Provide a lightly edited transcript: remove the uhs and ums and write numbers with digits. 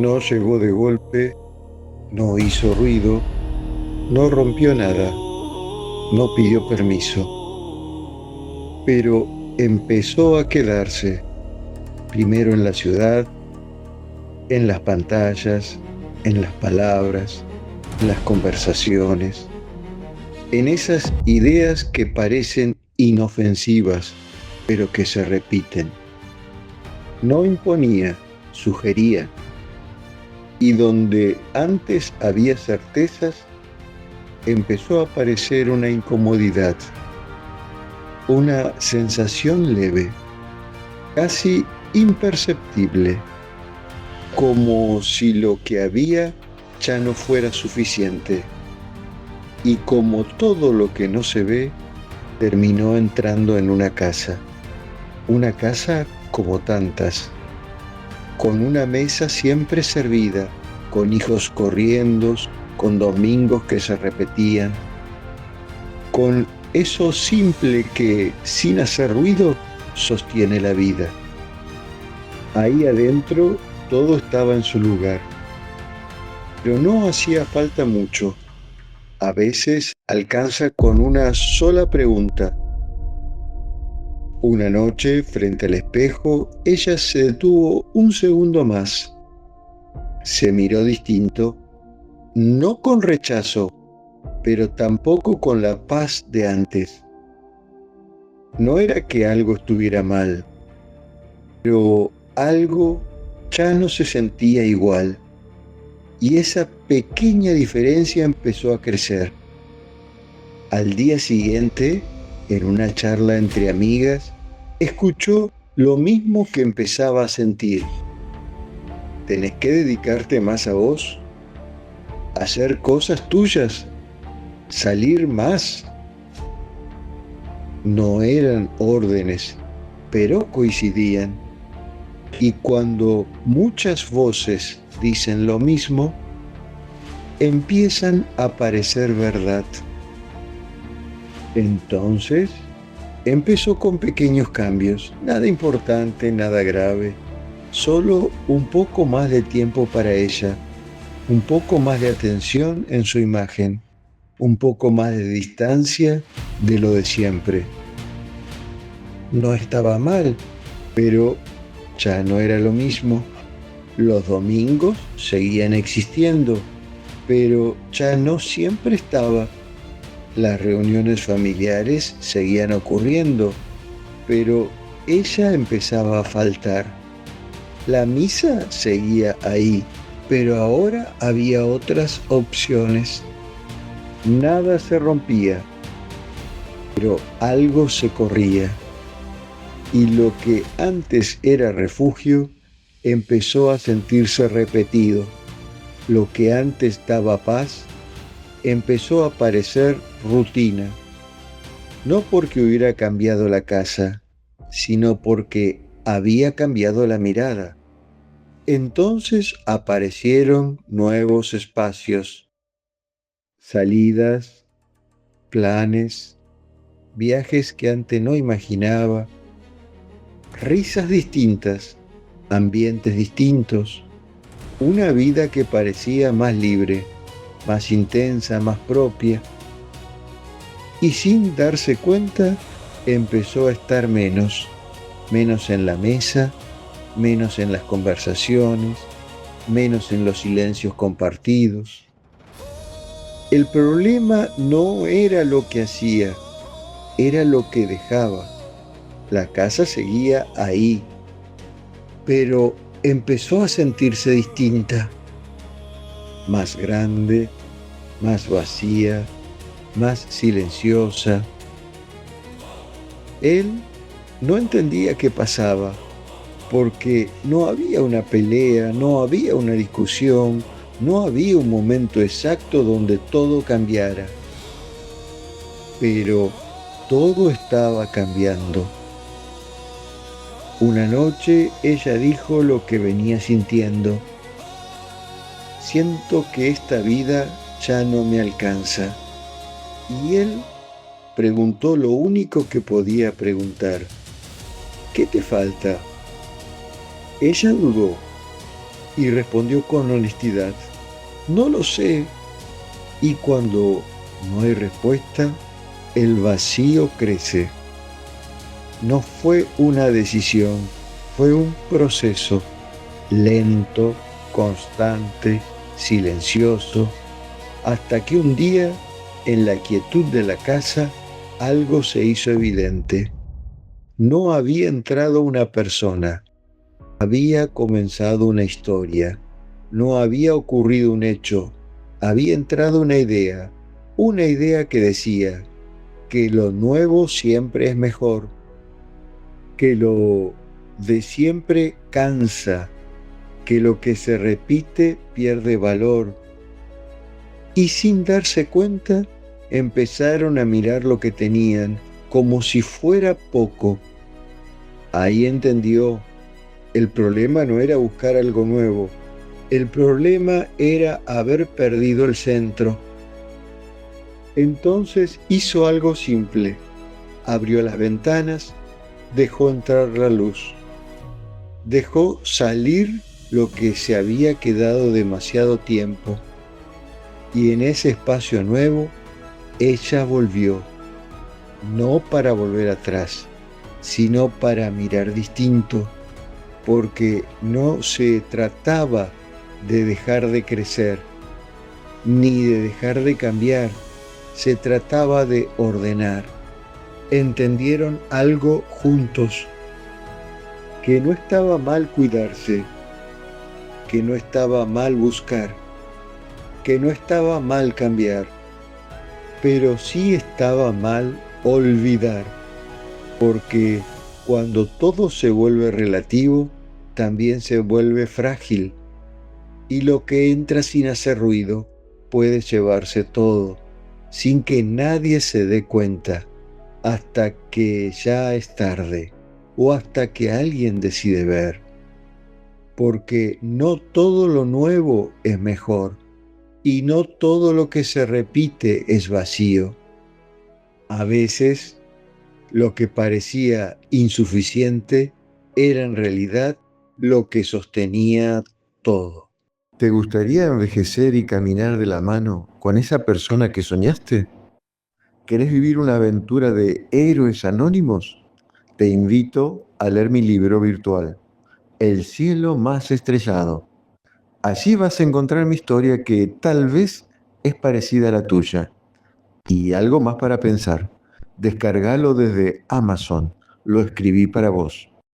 No llegó de golpe, no hizo ruido, no rompió nada, no pidió permiso, pero empezó a quedarse, primero en la ciudad, en las pantallas, en las palabras, en las conversaciones, en esas ideas que parecen inofensivas, pero que se repiten. No imponía, sugería, y donde antes había certezas, empezó a aparecer una incomodidad, una sensación leve, casi imperceptible, como si lo que había ya no fuera suficiente, y como todo lo que no se ve, terminó entrando en una casa como tantas, con una mesa siempre servida, con hijos corriendo, con domingos que se repetían, con eso simple que, sin hacer ruido, sostiene la vida. Ahí adentro todo estaba en su lugar, pero no hacía falta mucho. A veces alcanza con una sola pregunta. Una noche, frente al espejo, ella se detuvo un segundo más. Se miró distinto, no con rechazo, pero tampoco con la paz de antes. No era que algo estuviera mal, pero algo ya no se sentía igual, y esa pequeña diferencia empezó a crecer. Al día siguiente, en una charla entre amigas, escuchó lo mismo que empezaba a sentir. Tenés que dedicarte más a vos, hacer cosas tuyas, salir más. No eran órdenes, pero coincidían. Y cuando muchas voces dicen lo mismo, empiezan a parecer verdad. Entonces, empezó con pequeños cambios, nada importante, nada grave, solo un poco más de tiempo para ella, un poco más de atención en su imagen, un poco más de distancia de lo de siempre. No estaba mal, pero ya no era lo mismo. Los domingos seguían existiendo, pero ya no siempre estaba. Las reuniones familiares seguían ocurriendo, pero ella empezaba a faltar. La misa seguía ahí, pero ahora había otras opciones. Nada se rompía, pero algo se corría. Y lo que antes era refugio empezó a sentirse repetido. Lo que antes daba paz empezó a parecer rutina, no porque hubiera cambiado la casa, sino porque había cambiado la mirada. Entonces aparecieron nuevos espacios, salidas, planes, viajes que antes no imaginaba, risas distintas, ambientes distintos, una vida que parecía más libre, más intensa, más propia, y sin darse cuenta empezó a estar menos en la mesa, menos en las conversaciones, menos en los silencios compartidos. El problema no era lo que hacía, era lo que dejaba. La casa seguía ahí, pero empezó a sentirse distinta, más grande, más vacía, más silenciosa. Él no entendía qué pasaba, porque no había una pelea, no había una discusión, no había un momento exacto donde todo cambiara. Pero todo estaba cambiando. Una noche ella dijo lo que venía sintiendo. Siento que esta vida ya no me alcanza. Y él preguntó lo único que podía preguntar. ¿Qué te falta? Ella dudó. y respondió con honestidad, no lo sé. Y cuando no hay respuesta, el vacío crece. No fue una decisión, fue un proceso lento, constante, silencioso, hasta que un día, en la quietud de la casa, algo se hizo evidente. No había entrado una persona, había comenzado una historia, no había ocurrido un hecho, había entrado una idea que decía que lo nuevo siempre es mejor, que lo de siempre cansa, que lo que se repite pierde valor. Y sin darse cuenta, empezaron a mirar lo que tenían como si fuera poco. Ahí entendió, el problema no era buscar algo nuevo, el problema era haber perdido el centro. Entonces hizo algo simple, abrió las ventanas, dejó entrar la luz, dejó salir lo que se había quedado demasiado tiempo. Y en ese espacio nuevo, ella volvió, no para volver atrás, sino para mirar distinto, porque no se trataba de dejar de crecer, ni de dejar de cambiar, se trataba de ordenar. Entendieron algo juntos, que no estaba mal cuidarse, que no estaba mal buscar, que no estaba mal cambiar, pero sí estaba mal olvidar, porque cuando todo se vuelve relativo, también se vuelve frágil, y lo que entra sin hacer ruido puede llevarse todo, sin que nadie se dé cuenta, hasta que ya es tarde, o hasta que alguien decide ver, porque no todo lo nuevo es mejor, y no todo lo que se repite es vacío. A veces, lo que parecía insuficiente era en realidad lo que sostenía todo. ¿Te gustaría envejecer y caminar de la mano con esa persona que soñaste? ¿Querés vivir una aventura de héroes anónimos? Te invito a leer mi libro virtual, El cielo más estrellado. Allí vas a encontrar mi historia que tal vez es parecida a la tuya. Y algo más para pensar. Descargalo desde Amazon. Lo escribí para vos.